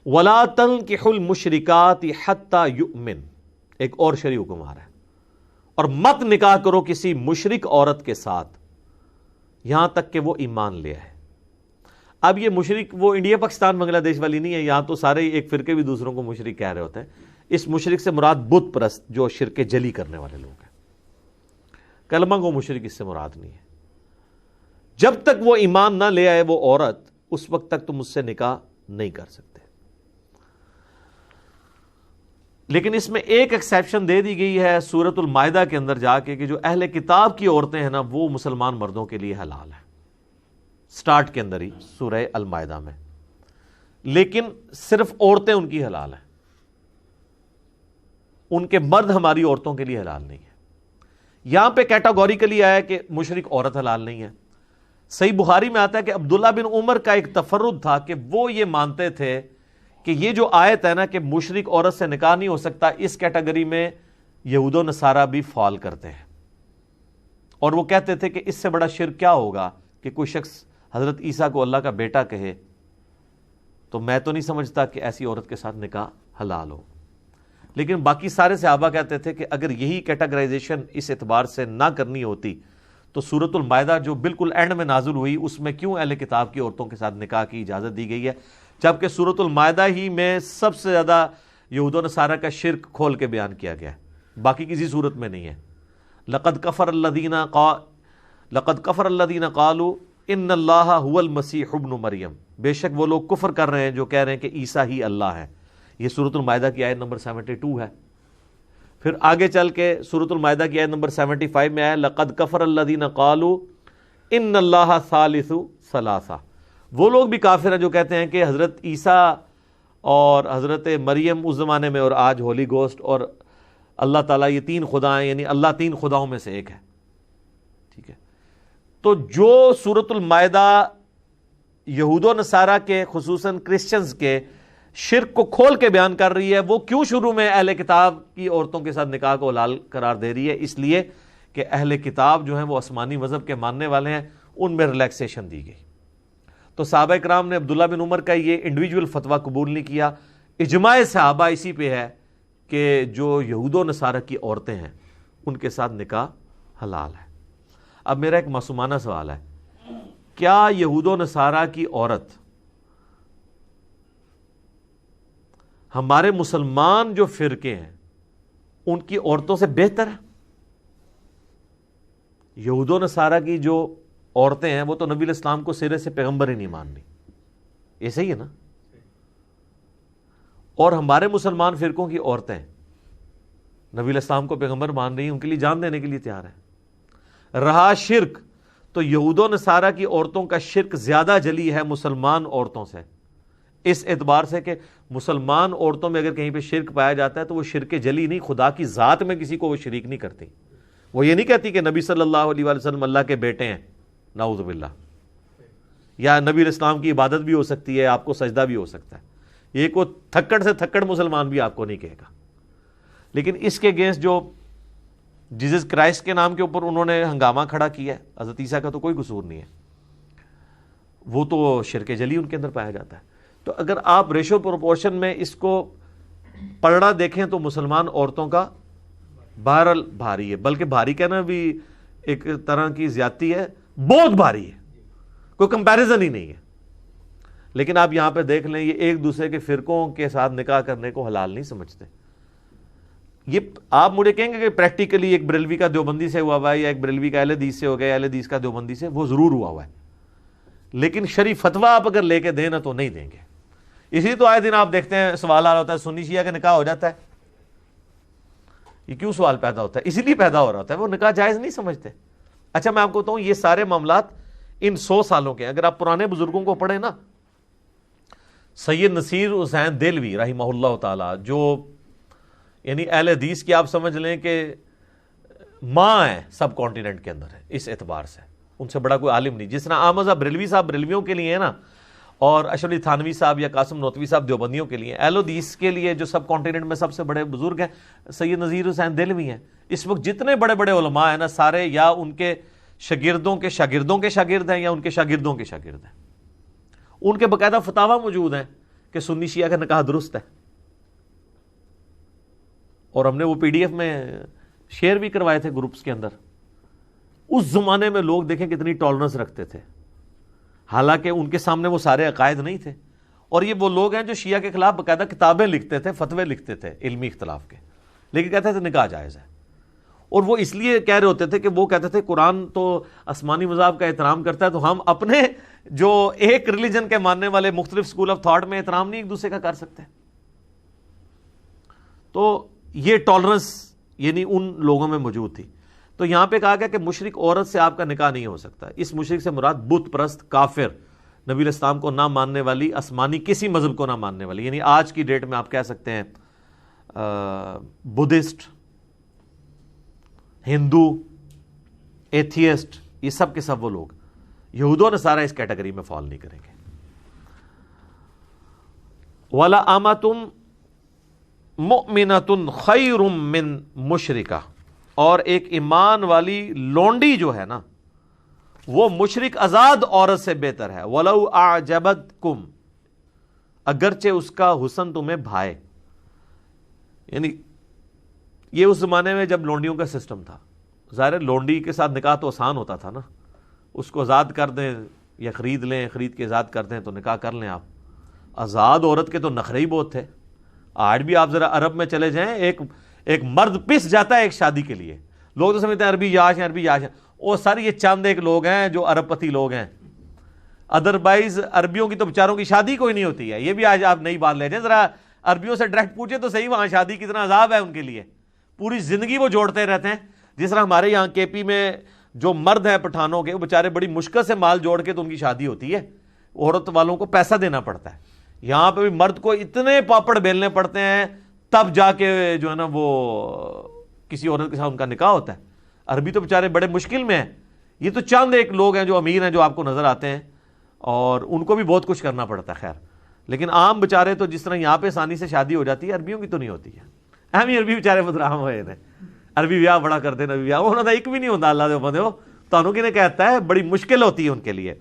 وَلَا تَنْكِحُوا الْمُشْرِكَاتِ حَتَّى يُؤْمِنْ، ایک اور شرعی حکم آ رہا ہے، اور مت نکاح کرو کسی مشرک عورت کے ساتھ یہاں تک کہ وہ ایمان لے آئے۔ اب یہ مشرک وہ انڈیا پاکستان بنگلہ دیش والی نہیں ہے، یہاں تو سارے ایک فرقے بھی دوسروں کو مشرک کہہ رہے ہوتے ہیں۔ اس مشرک سے مراد بت پرست جو شرک جلی کرنے والے لوگ ہیں، کلمہ گو مشرک اس سے مراد نہیں ہے۔ جب تک وہ ایمان نہ لے آئے وہ عورت، اس وقت تک تم اس سے نکاح نہیں کر سکتے۔ لیکن اس میں ایک ایکسیپشن دے دی گئی ہے سورۃ المائدہ کے اندر جا کے کہ جو اہل کتاب کی عورتیں ہیں نا وہ مسلمان مردوں کے لیے حلال ہیں، سٹارٹ کے اندر ہی سورہ المائدہ میں، لیکن صرف عورتیں ان کی حلال ہیں، ان کے مرد ہماری عورتوں کے لیے حلال نہیں ہے۔ یہاں پہ کیٹاگوریکلی آیا کہ مشرک عورت حلال نہیں ہے۔ صحیح بخاری میں آتا ہے کہ عبداللہ بن عمر کا ایک تفرد تھا کہ وہ یہ مانتے تھے کہ یہ جو آیت ہے نا کہ مشرک عورت سے نکاح نہیں ہو سکتا، اس کیٹیگری میں یہود و نصارہ بھی فال کرتے ہیں، اور وہ کہتے تھے کہ اس سے بڑا شرک کیا ہوگا کہ کوئی شخص حضرت عیسیٰ کو اللہ کا بیٹا کہے، تو میں تو نہیں سمجھتا کہ ایسی عورت کے ساتھ نکاح حلال ہو۔ لیکن باقی سارے صحابہ کہتے تھے کہ اگر یہی کیٹیگرائزیشن اس اعتبار سے نہ کرنی ہوتی تو سورۃ المائدہ جو بالکل اینڈ میں نازل ہوئی اس میں کیوں اہل کتاب کی عورتوں کے ساتھ نکاح کی اجازت دی گئی ہے، جبکہ سورۃ المائدہ ہی میں سب سے زیادہ یہود و نصارہ کا شرک کھول کے بیان کیا گیا ہے، باقی کسی صورت میں نہیں ہے۔ لقد کفر الذین قالوا ان اللہ هو المسیح ابن مریم، بے شک وہ لوگ کفر کر رہے ہیں جو کہہ رہے ہیں کہ عیسیٰ ہی اللہ ہے۔ یہ سورۃ المائدہ کی آیت نمبر 72 ہے۔ پھر آگے چل کے سورۃ المائدہ کی آیت نمبر 75 میں آیا لقد کفر الذین قالوا ان اللہ ثالث ثلاثہ، وہ لوگ بھی کافر ہیں جو کہتے ہیں کہ حضرت عیسیٰ اور حضرت مریم اس زمانے میں اور آج ہولی گوسٹ اور اللہ تعالیٰ یہ تین خدا ہیں، یعنی اللہ تین خداؤں میں سے ایک ہے۔ ٹھیک ہے، تو جو سورۃ المائدہ یہود و نصارہ کے خصوصاً کرسچنز کے شرک کو کھول کے بیان کر رہی ہے، وہ کیوں شروع میں اہل کتاب کی عورتوں کے ساتھ نکاح کو حلال قرار دے رہی ہے؟ اس لیے کہ اہل کتاب جو ہیں وہ آسمانی مذہب کے ماننے والے ہیں، ان میں ریلیکسیشن دی گئی۔ تو صحابہ کرام نے عبداللہ بن عمر کا یہ انڈیویجول فتویٰ قبول نہیں کیا۔ اجماع صحابہ اسی پہ ہے کہ جو یہود و نصارہ کی عورتیں ہیں ان کے ساتھ نکاح حلال ہے۔ اب میرا ایک معصومانہ سوال ہے، کیا یہود و نصارہ کی عورت ہمارے مسلمان جو فرقے ہیں ان کی عورتوں سے بہتر ہے؟ یہود و نصارہ کی جو عورتیں ہیں وہ تو نبی علیہ السلام کو سرے سے پیغمبر ہی نہیں ماننی، یہ صحیح ہے نا؟ اور ہمارے مسلمان فرقوں کی عورتیں نبی علیہ السلام کو پیغمبر مان رہی ہیں، ان کے لیے جان دینے کے لیے تیار ہیں۔ رہا شرک، تو یہود و نصارہ کی عورتوں کا شرک زیادہ جلی ہے مسلمان عورتوں سے، اس اعتبار سے کہ مسلمان عورتوں میں اگر کہیں پہ شرک پایا جاتا ہے تو وہ شرک جلی نہیں، خدا کی ذات میں کسی کو وہ شریک نہیں کرتی۔ وہ یہ نہیں کہتی کہ نبی صلی اللہ علیہ وسلم اللہ کے بیٹے ہیں، نعوذ باللہ، یا نبی علیہ السلام کی عبادت بھی ہو سکتی ہے، آپ کو سجدہ بھی ہو سکتا ہے، یہ کوئی تھکڑ سے تھکڑ مسلمان بھی آپ کو نہیں کہے گا۔ لیکن اس کے اگینسٹ جو جیزس کرائسٹ کے نام کے اوپر انہوں نے ہنگامہ کھڑا کیا ہے، حضرت عیسیٰ کا تو کوئی قصور نہیں ہے، وہ تو شرک جلی ان کے اندر پایا جاتا ہے۔ تو اگر آپ ریشو پروپورشن میں اس کو پلڑا دیکھیں تو مسلمان عورتوں کا بہرحال بھاری ہے، بلکہ بھاری کہنا بھی ایک طرح کی زیادتی ہے، بہت بھاری ہے، کوئی کمپیریزن ہی نہیں ہے۔ لیکن آپ یہاں پہ دیکھ لیں یہ ایک دوسرے کے فرقوں کے ساتھ نکاح کرنے کو حلال نہیں سمجھتے۔ یہ آپ مجھے کہیں گے کہ پریکٹیکلی ایک بریلوی کا دیوبندی سے ہوا ہے یا ایک بریلوی کا اہل حدیث سے ہو گیا، اہل حدیث کا دیوبندی سے، وہ ضرور ہوا ہے، لیکن شرعی فتویٰ آپ اگر لے کے دیں نا تو نہیں دیں گے۔ اسی تو آئے دن آپ دیکھتے ہیں سوال آ رہا ہوتا ہے سنی شیعہ کا نکاح ہو جاتا ہے، یہ کیوں سوال پیدا ہوتا ہے؟ اسی لیے پیدا ہو رہا ہوتا ہے، وہ نکاح جائز نہیں سمجھتے۔ اچھا میں آپ کو بتاؤں یہ سارے معاملات ان 100 سالوں کے، اگر آپ پرانے بزرگوں کو پڑھیں نا، سید نصیر حسین دہلوی رحمہ اللہ تعالی، جو یعنی اہل حدیث کی آپ سمجھ لیں کہ ماں ہے سب کانٹیننٹ کے اندر ہے اس اعتبار سے، ان سے بڑا کوئی عالم نہیں۔ جس طرح احمد بریلوی صاحب بریلویوں کے لیے ہے نا، اور اشرف علی تھانوی صاحب یا قاسم نوتوی صاحب دیوبندیوں کے لیے، اہل حدیث کے لیے جو سب کانٹیننٹ میں سب سے بڑے بزرگ ہیں سید نصیر حسین دہلوی ہیں۔ اس وقت جتنے بڑے بڑے علماء ہیں نا، سارے یا ان کے شاگردوں کے شاگردوں کے شاگرد ہیں یا ان کے شاگردوں کے شاگرد ہیں۔ ان کے باقاعدہ فتاویٰ موجود ہیں کہ سنی شیعہ کا نکاح درست ہے، اور ہم نے وہ پی ڈی ایف میں شیئر بھی کروائے تھے گروپس کے اندر۔ اس زمانے میں لوگ دیکھیں کتنی ٹالرنس رکھتے تھے، حالانکہ ان کے سامنے وہ سارے عقائد نہیں تھے، اور یہ وہ لوگ ہیں جو شیعہ کے خلاف باقاعدہ کتابیں لکھتے تھے، فتوے لکھتے تھے علمی اختلاف کے، لیکن کہتے تھے نکاح جائز ہے۔ اور وہ اس لیے کہہ رہے ہوتے تھے کہ وہ کہتے تھے قرآن تو آسمانی مذاہب کا احترام کرتا ہے، تو ہم اپنے جو ایک ریلیجن کے ماننے والے مختلف اسکول آف تھاٹ میں احترام نہیں ایک دوسرے کا کر سکتے۔ تو یہ ٹالرنس یعنی ان لوگوں میں موجود تھی۔ تو یہاں پہ کہا گیا کہ مشرک عورت سے آپ کا نکاح نہیں ہو سکتا۔ اس مشرک سے مراد بت پرست، کافر، نبی علیہ السلام کو نہ ماننے والی، آسمانی کسی مذہب کو نہ ماننے والی، یعنی آج کی ڈیٹ میں آپ کہہ سکتے ہیں بدھسٹ، ہندو، ایتھیسٹ، یہ سب کے سب وہ لوگ، یہود و نصارہ اس کیٹیگری میں فال نہیں کریں گے۔ وَلَا أَمَةٌ مُؤْمِنَةٌ خَيْرٌ مِّن مُشْرِكَةٍ، اور ایک ایمان والی لونڈی جو ہے نا وہ مشرک آزاد عورت سے بہتر ہے۔ وَلَوْ أَعْجَبَتْكُمْ، اگرچہ اس کا حسن تمہیں بھائے۔ یعنی یہ اس زمانے میں جب لونڈیوں کا سسٹم تھا، ظاہر لونڈی کے ساتھ نکاح تو آسان ہوتا تھا نا، اس کو آزاد کر دیں یا خرید لیں، خرید کے آزاد کر دیں تو نکاح کر لیں آپ۔ آزاد عورت کے تو نخرے ہی بہت تھے۔ آج بھی آپ ذرا عرب میں چلے جائیں، ایک مرد پس جاتا ہے ایک شادی کے لیے، لوگ تو سمجھتے ہیں عربی یاش ہیں، عربی یاش ہیں، وہ سارے یہ چند ایک لوگ ہیں جو عرب پتی لوگ ہیں، ادروائز عربیوں کی تو بیچاروں کی شادی کوئی نہیں ہوتی ہے۔ یہ بھی آج آپ نئی بات لے جائیں، ذرا عربیوں سے ڈائریکٹ پوچھیں تو صحیح وہاں شادی کتنا عذاب ہے ان کے لیے، پوری زندگی وہ جوڑتے رہتے ہیں۔ جس طرح ہمارے یہاں کے پی میں جو مرد ہیں پٹھانوں کے، وہ بیچارے بڑی مشکل سے مال جوڑ کے تو ان کی شادی ہوتی ہے، عورت والوں کو پیسہ دینا پڑتا ہے۔ یہاں پہ بھی مرد کو اتنے پاپڑ بیلنے پڑتے ہیں تب جا کے جو ہے نا وہ کسی عورت کے ساتھ ان کا نکاح ہوتا ہے۔ عربی تو بیچارے بڑے مشکل میں ہیں۔ یہ تو چند ایک لوگ ہیں جو امیر ہیں جو آپ کو نظر آتے ہیں، اور ان کو بھی بہت کچھ کرنا پڑتا ہے، خیر، لیکن عام بیچارے تو جس طرح یہاں پہ آسانی سے شادی ہو جاتی ہے، عربیوں کی تو نہیں ہوتی ہے۔ اہم ہی عربی بیچارے بدرام ہوئے تھے، عربی بیاہ بڑا کرتے ہیں، نبی بیاہ انہوں نے ایک بھی نہیں ہوتا، اللہ دے بندے ہو تو کہنے کہتا ہے بڑی مشکل ہوتی ہے ان کے لیے۔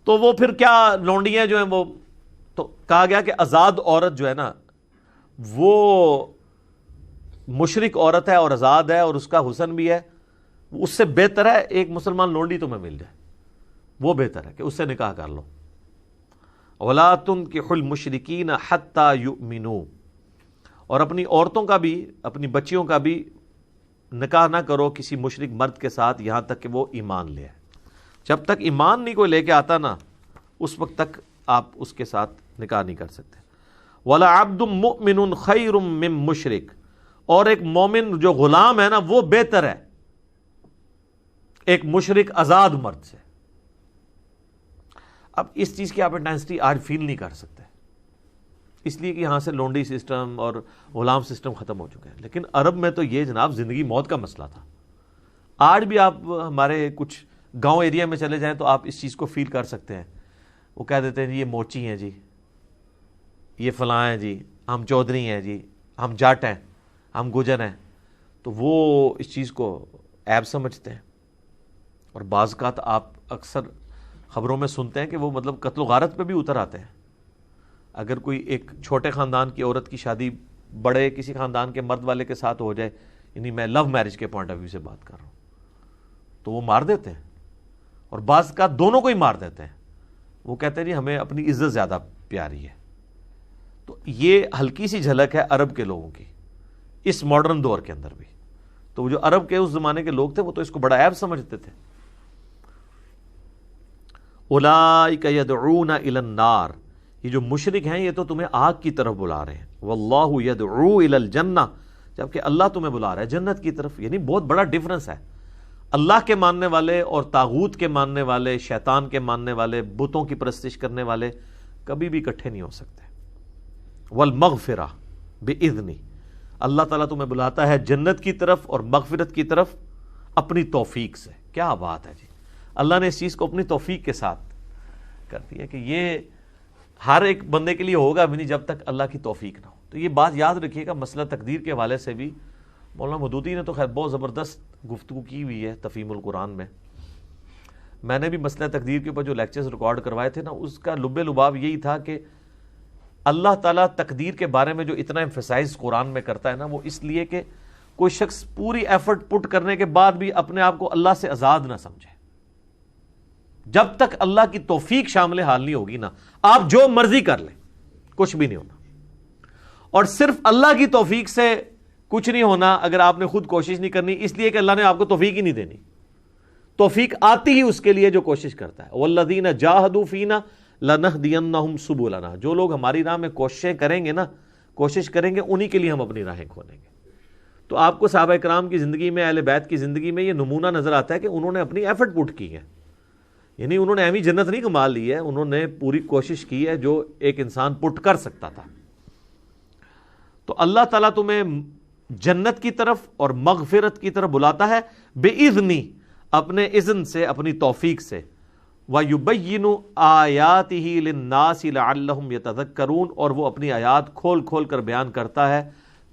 تو وہ پھر کیا لونڈیاں جو ہیں وہ، تو کہا گیا کہ آزاد عورت جو ہے نا وہ مشرک عورت ہے اور آزاد ہے اور اس کا حسن بھی ہے، اس سے بہتر ہے ایک مسلمان لونڈی تمہیں مل جائے، وہ بہتر ہے کہ اس سے نکاح کر لو۔ وَلَا تُنْكِحُوا الْمُشْرِكِينَ حَتَّى يُؤْمِنُوا، اور اپنی عورتوں کا بھی، اپنی بچیوں کا بھی نکاح نہ کرو کسی مشرک مرد کے ساتھ یہاں تک کہ وہ ایمان لے آئے۔ جب تک ایمان نہیں کوئی لے کے آتا نا، اس وقت تک آپ اس کے ساتھ نکاح نہیں کر سکتے۔ وَلَا عَبْدٌ مُؤْمِنٌ خَيْرٌ مِّن مُشْرِك، اور ایک مومن جو غلام ہے نا وہ بہتر ہے ایک مشرک آزاد مرد سے۔ اب اس چیز کی آپ انٹینسٹی آج فیل نہیں کر سکتے، اس لیے کہ یہاں سے لونڈی سسٹم اور غلام سسٹم ختم ہو چکے ہیں، لیکن عرب میں تو یہ جناب زندگی موت کا مسئلہ تھا۔ آج بھی آپ ہمارے کچھ گاؤں ایریا میں چلے جائیں تو آپ اس چیز کو فیل کر سکتے ہیں۔ وہ کہہ دیتے ہیں جی یہ موچی ہیں جی، یہ فلاں ہیں جی، ہم چودھری ہیں جی، ہم جٹ ہیں، ہم گجر ہیں، تو وہ اس چیز کو عیب سمجھتے ہیں۔ اور بعض اوقات آپ اکثر خبروں میں سنتے ہیں کہ وہ مطلب قتل و غارت پہ بھی اتر آتے ہیں۔ اگر کوئی ایک چھوٹے خاندان کی عورت کی شادی بڑے کسی خاندان کے مرد والے کے ساتھ ہو جائے، یعنی میں لو میرج کے پوائنٹ آف ویو سے بات کر رہا ہوں، تو وہ مار دیتے ہیں، اور بعض کا دونوں کو ہی مار دیتے ہیں۔ وہ کہتے ہیں جی ہمیں اپنی عزت زیادہ پیاری ہے۔ تو یہ ہلکی سی جھلک ہے عرب کے لوگوں کی اس ماڈرن دور کے اندر بھی۔ تو وہ جو عرب کے اس زمانے کے لوگ تھے وہ تو اس کو بڑا عیب سمجھتے تھے۔ اولئک یدعون الی النار، یہ جو مشرک ہیں یہ تو تمہیں آگ کی طرف بلا رہے ہیں۔ واللہ یدعو الی الجنہ، جبکہ اللہ تمہیں بلا رہا ہے جنت کی طرف۔ یعنی بہت بڑا ڈیفرنس ہے، اللہ کے ماننے والے اور طاغوت کے ماننے والے، شیطان کے ماننے والے، بتوں کی پرستش کرنے والے کبھی بھی اکٹھے نہیں ہو سکتے۔ والمغفرہ بإذنہ، اللہ تعالیٰ تمہیں بلاتا ہے جنت کی طرف اور مغفرت کی طرف اپنی توفیق سے۔ کیا بات ہے جی، اللہ نے اس چیز کو اپنی توفیق کے ساتھ کر دیا کہ یہ ہر ایک بندے کے لیے ہوگا بھی نہیں جب تک اللہ کی توفیق نہ ہو۔ تو یہ بات یاد رکھیے گا، مسئلہ تقدیر کے حوالے سے بھی مولانا مودودی نے تو خیر بہت زبردست گفتگو کی ہوئی ہے تفہیم القرآن میں۔ میں نے بھی مسئلہ تقدیر کے اوپر جو لیکچرز ریکارڈ کروائے تھے نا، اس کا لب لباب یہی تھا کہ اللہ تعالیٰ تقدیر کے بارے میں جو اتنا ایمفیسائز قرآن میں کرتا ہے نا، وہ اس لیے کہ کوئی شخص پوری ایفرٹ پٹ کرنے کے بعد بھی اپنے آپ کو اللہ سے آزاد نہ سمجھے. جب تک اللہ کی توفیق شامل حال نہیں ہوگی نا، آپ جو مرضی کر لیں کچھ بھی نہیں ہونا. اور صرف اللہ کی توفیق سے کچھ نہیں ہونا اگر آپ نے خود کوشش نہیں کرنی، اس لیے کہ اللہ نے آپ کو توفیق ہی نہیں دینی. توفیق آتی ہی اس کے لیے جو کوشش کرتا ہے. والذین جاہدوا فینا لنہدینہم سبلنا، جو لوگ ہماری راہ میں کوششیں کریں گے نا، کوشش کریں گے، انہی کے لیے ہم اپنی راہیں کھولیں گے. تو آپ کو صحابہ کرام کی زندگی میں، اہل بیت کی زندگی میں یہ نمونہ نظر آتا ہے کہ انہوں نے اپنی ایفرٹ پٹ کی ہے. یعنی انہوں نے ایویں جنت نہیں کما لی ہے، انہوں نے پوری کوشش کی ہے جو ایک انسان پٹ کر سکتا تھا. تو اللہ تعالیٰ تمہیں جنت کی طرف اور مغفرت کی طرف بلاتا ہے بِإِذْنِ، اپنے اذن سے، اپنی توفیق سے. وَيُبَيِّنُ آیَاتِهِ لِلنَّاسِ لَعَلَّهُمْ يَتَذَكَّرُونَ، اور وہ اپنی آیات کھول کھول کر بیان کرتا ہے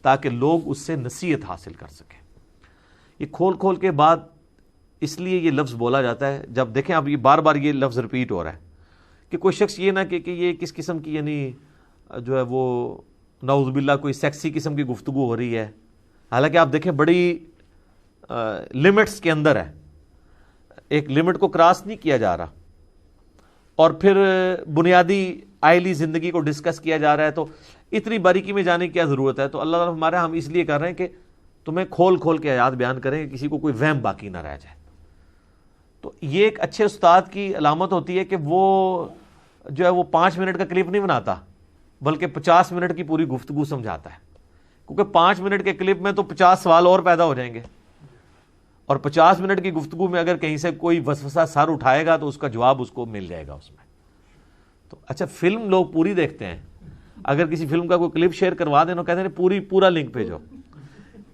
تاکہ لوگ اس سے نصیحت حاصل کر سکیں. یہ کھول کھول کے بعد اس لیے یہ لفظ بولا جاتا ہے. جب دیکھیں اب یہ بار بار یہ لفظ ریپیٹ ہو رہا ہے کہ کوئی شخص یہ نہ کہ یہ کس قسم کی، یعنی جو ہے وہ نعوذ باللہ کوئی سیکسی قسم کی گفتگو ہو رہی ہے. حالانکہ آپ دیکھیں بڑی لمٹس کے اندر ہے، ایک لمٹ کو کراس نہیں کیا جا رہا، اور پھر بنیادی آئلی زندگی کو ڈسکس کیا جا رہا ہے. تو اتنی باریکی میں جانے کی کیا ضرورت ہے؟ تو اللہ تعالیٰ ہمارے ہم اس لیے کر رہے ہیں کہ تمہیں کھول کھول کے آیات بیان کریں، کسی کو کوئی وہم باقی نہ رہ جائے. تو یہ ایک اچھے استاد کی علامت ہوتی ہے کہ وہ جو ہے وہ 5 منٹ کا کلپ نہیں بناتا بلکہ 50 منٹ کی پوری گفتگو سمجھاتا ہے. کیونکہ 5 منٹ کے کلپ میں تو 50 سوال اور پیدا ہو جائیں گے، اور 50 منٹ کی گفتگو میں اگر کہیں سے کوئی وسوسہ سر اٹھائے گا تو اس کا جواب اس کو مل جائے گا اس میں. تو اچھا، فلم لوگ پوری دیکھتے ہیں، اگر کسی فلم کا کوئی کلپ شیئر کروا دینا، کہتے ہیں پورا لنک بھیجو.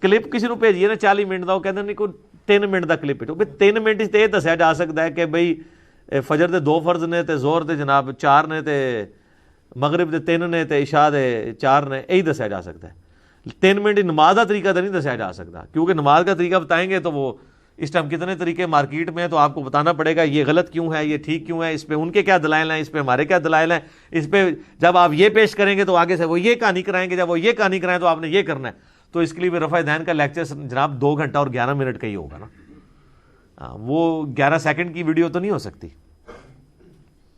کلپ کسی کو بھیجیے نا 40 منٹ کا، وہ کہتے ہیں نہیں کوئی 3 منٹ کا کلپ بھیجو. 3 منٹ سے یہ دسیا جا سکتا ہے کہ بھئی فجر دے 2 فرض نے تے زہر دے جناب 4 نے تے مغرب دے 3 نے تے عشاء دے 4 نے، یہی دسیا جا سکتا ہے. 3 منٹ نماز کا طریقہ تو نہیں دسیا جا سکتا، کیونکہ نماز کا طریقہ بتائیں گے تو وہ اس ٹائم کتنے طریقے مارکیٹ میں ہیں، تو آپ کو بتانا پڑے گا یہ غلط کیوں ہے، یہ ٹھیک کیوں ہے، اس پہ ان کے کیا دلائل ہیں، اس پہ ہمارے کیا دلائل ہیں، اس پہ جب آپ یہ پیش کریں گے تو آگے سے وہ یہ کہانی کرائیں گے، جب وہ یہ کہانی کرائیں تو آپ نے یہ کرنا ہے. تو اس کے لیے بھی رفع دین کا لیکچر جناب 2 گھنٹہ اور 11 منٹ کا ہی ہوگا نا. وہ 11 سیکنڈ کی ویڈیو تو نہیں ہو سکتی.